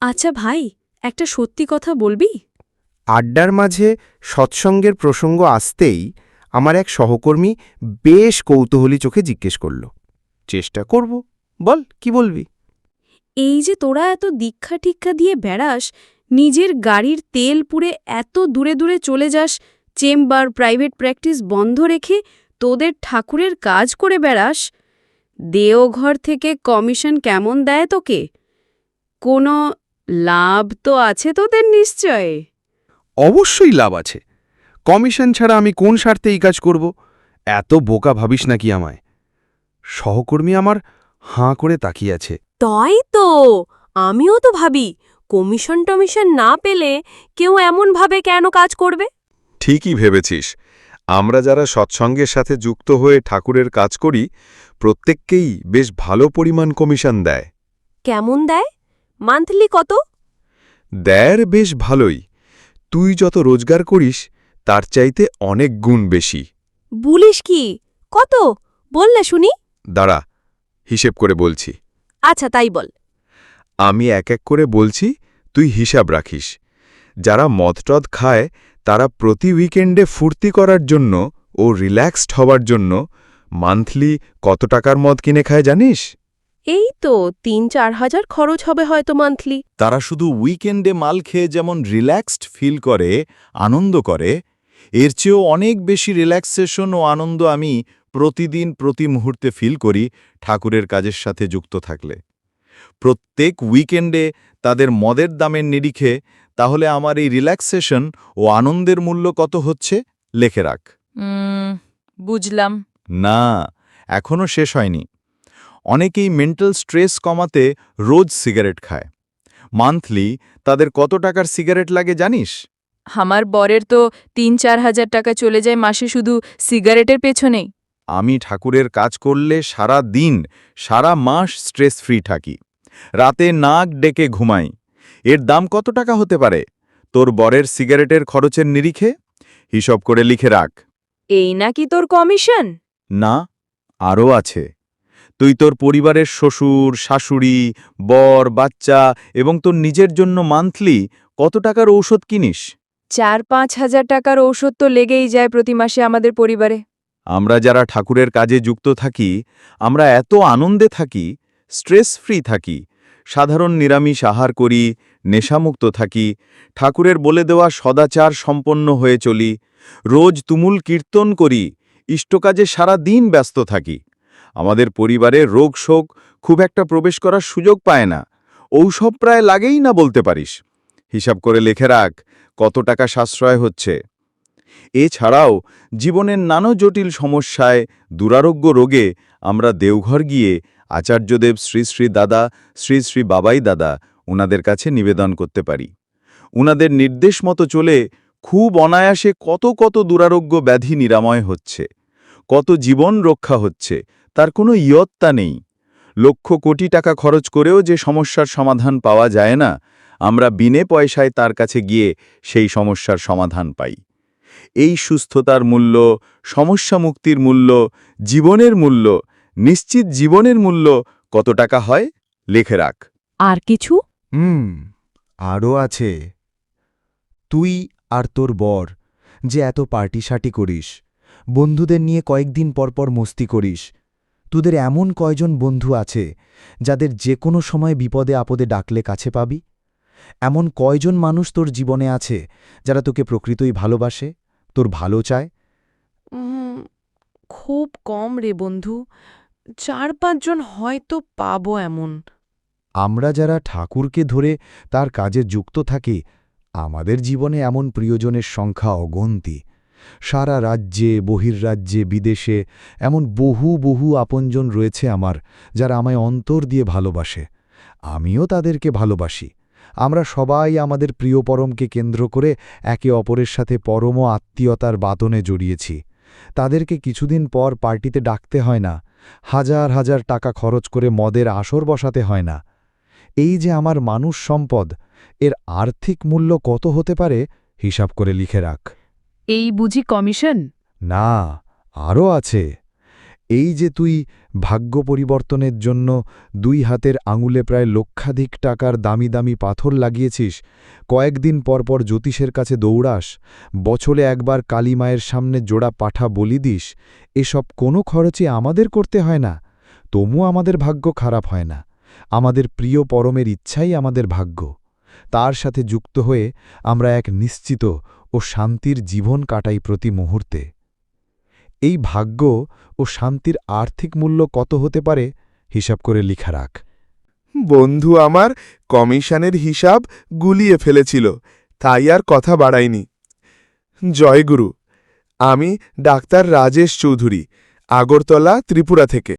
আচ্ছা ভাই, একটা সত্যি কথা বলবি? আড্ডার মাঝে সৎসঙ্গের প্রসঙ্গ আসতেই আমার এক সহকর্মী বেশ কৌতূহলী চোখে জিজ্ঞেস করল, চেষ্টা করব, বল কি বলবি। এই যে তোরা এত দীক্ষা টিক্ষা দিয়ে বেড়াস, নিজের গাড়ির তেল পুড়ে এত দূরে দূরে চলে যাস, চেম্বার প্রাইভেট প্র্যাকটিস বন্ধ রেখে তোদের ঠাকুরের কাজ করে বেড়াস, দেওঘর থেকে কমিশন কেমন দেয় তোকে? কোনো লাভ তো আছে তোদের নিশ্চয়? অবশ্যই লাভ আছে। কমিশন ছাড়া আমি কোন স্বার্থে এই কাজ করব? এত বোকা ভাবিস নাকি আমায়? সহকর্মী আমার হাঁ করে তাকিয়ে আছে। তাই তো, আমিও তো ভাবি কমিশন টমিশন না পেলে কেউ এমনভাবে কেন কাজ করবে। ঠিকই ভেবেছিস। আমরা যারা সৎসঙ্গের সাথে যুক্ত হয়ে ঠাকুরের কাজ করি, প্রত্যেককেই বেশ ভালো পরিমাণ কমিশন দেয়। কেমন দেয়? মান্থলি কত? দেয় বেশ ভালোই। তুই যত রোজগার করিস তার চাইতে অনেক গুণ বেশি। বলিস কি? কত বললে শুনি। দাঁড়া, হিসেব করে বলছি। আচ্ছা তাই বল। আমি এক এক করে বলছি, তুই হিসাব রাখিস। যারা মদটদ খায় তারা প্রতি উইকেন্ডে ফুর্তি করার জন্য ও রিল্যাক্সড হওয়ার জন্য মান্থলি কত টাকার মদ কিনে খায় জানিস? এই তো ৩-৪ হাজার খরচ হবে হয়তো মান্থলি। তারা শুধু উইকেন্ডে মাল খেয়ে যেমন রিল্যাক্সড ফিল করে, আনন্দ করে, এর চেয়েও অনেক বেশি রিল্যাক্সেশন ও আনন্দ আমি প্রতিদিন প্রতি মুহূর্তে ফিল করি ঠাকুরের কাজের সাথে যুক্ত থাকলে। প্রত্যেক উইকেন্ডে তাদের মদের দামের নিরিখে তাহলে আমার এই রিল্যাক্সেশন ও আনন্দের মূল্য কত হচ্ছে লেখে রাখ। বুঝলাম। না, এখনও শেষ হয়নি। অনেকেই মেন্টাল স্ট্রেস কমাতে রোজ সিগারেট খায়। মান্থলি তাদের কত টাকার সিগারেট লাগে জানিস? আমার বরের তো ৩-৪ হাজার টাকা চলে যায় মাসে শুধু সিগারেটের পেছনেই। আমি ঠাকুরের কাজ করলে সারা দিন, সারা মাস স্ট্রেস ফ্রি থাকি। রাতে নাক ডেকে ঘুমাই। এর দাম কত টাকা হতে পারে তোর বরের সিগারেটের খরচের নিরিখে? হিসাব করে লিখে রাখ। এই নাকি তোর কমিশন? না, আরও আছে। তুই তোর পরিবারের শ্বশুর, শাশুড়ি, বর, বাচ্চা এবং তোর নিজের জন্য মান্থলি কত টাকার ঔষধ কিনিস? ৪-৫ হাজার টাকার ঔষধ তো লেগেই যায় প্রতি মাসে আমাদের পরিবারে। আমরা যারা ঠাকুরের কাজে যুক্ত থাকি, আমরা এত আনন্দে থাকি, স্ট্রেস ফ্রি থাকি, সাধারণ নিরামিষ আহার করি, নেশামুক্ত থাকি, ঠাকুরের বলে দেওয়া সদাচার সম্পন্ন হয়ে চলি, রোজ তুমুল কীর্তন করি, ইষ্টকাজে সারা দিন ব্যস্ত থাকি। আমাদের পরিবারে রোগ শোক খুব একটা প্রবেশ করার সুযোগ পায় না। ঔষধ প্রায় লাগেই না বলতে পারিস। হিসাব করে লিখে রাখ কত টাকা সাশ্রয় হচ্ছে। এছাড়াও জীবনের নানা জটিল সমস্যায়, দুরারোগ্য রোগে আমরা দেওঘর গিয়ে আচার্যদেব শ্রী শ্রী দাদা, শ্রী শ্রী বাবাই দাদা ওনাদের কাছে নিবেদন করতে পারি। উনাদের নির্দেশ মতো চলে খুব অনায়াসে কত কত দুরারোগ্য ব্যাধি নিরাময় হচ্ছে, কত জীবন রক্ষা হচ্ছে, তার কোনো ইয়ত্তা নেই। লক্ষ কোটি টাকা খরচ করেও যে সমস্যার সমাধান পাওয়া যায় না, আমরা বিনে পয়সায় তার কাছে গিয়ে সেই সমস্যার সমাধান পাই। এই সুস্থতার মূল্য, সমস্যা মুক্তির মূল্য, জীবনের মূল্য, নিশ্চিত জীবনের মূল্য কত টাকা হয় লিখে রাখ। আর কিছু? আরও আছে। তুই আর তোর বর যে এত পার্টি করিস, বন্ধুদের নিয়ে কয়েকদিন পর মস্তি করিস, তোদের এমন কয়জন বন্ধু আছে যাদের যে কোনো সময় বিপদে আপদে ডাকলে কাছে পাবি? এমন কয়জন মানুষ তোর জীবনে আছে যারা তোকে প্রকৃতই ভালোবাসে, তোর ভালো চায়? খুব কম রে বন্ধু, ৪-৫ জন হয়তো পাবো এমন। আমরা যারা ঠাকুরকে ধরে তার কাজে যুক্ত থাকি, আমাদের জীবনে এমন প্রিয়জনের সংখ্যা অগন্তি। সারা রাজ্যে, বহির্রাজ্যে, বিদেশে এমন বহু বহু আপনজন রয়েছে আমার, যারা আমায় অন্তর দিয়ে ভালোবাসে। আমিও তাদেরকে ভালোবাসি। আমরা সবাই আমাদের প্রিয় পরমকে কেন্দ্র করে একে অপরের সাথে পরম আত্মীয়তার বাঁধনে জড়িয়েছি। তাদেরকে কিছুদিন পর পার্টিতে ডাকতে হয় না, হাজার হাজার টাকা খরচ করে মদের আসর বসাতে হয় না। এই যে আমার মানুষ সম্পদ, এর আর্থিক মূল্য কত হতে পারে হিসাব করে লিখে রাখ। এই বুঝি কমিশন? না, আরও আছে। এই যে তুই ভাগ্য পরিবর্তনের জন্য 2 হাতের আঙুলে প্রায় লক্ষাধিক টাকার দামি দামি পাথর লাগিয়েছিস, কয়েকদিন পর পর জ্যোতিষের কাছে দৌড়াস, বছরে একবার কালী মায়ের সামনে জোড়া পাঠা বলি দিস, এসব কোনো খরচে আমাদের করতে হয় না। তবু আমাদের ভাগ্য খারাপ হয় না। আমাদের প্রিয় পরমের ইচ্ছাই আমাদের ভাগ্য। তার সাথে যুক্ত হয়ে আমরা এক নিশ্চিত ও শান্তির জীবন কাটাই প্রতি মুহূর্তে। এই ভাগ্য ও শান্তির আর্থিক মূল্য কত হতে পারে হিসাব করে লিখা রাখ। বন্ধু আমার কমিশনের হিসাব গুলিয়ে ফেলেছিল, তাই আর কথা বাড়াইনি। জয়গুরু। আমি ডাক্তার রাজেশ চৌধুরী, আগরতলা, ত্রিপুরা থেকে।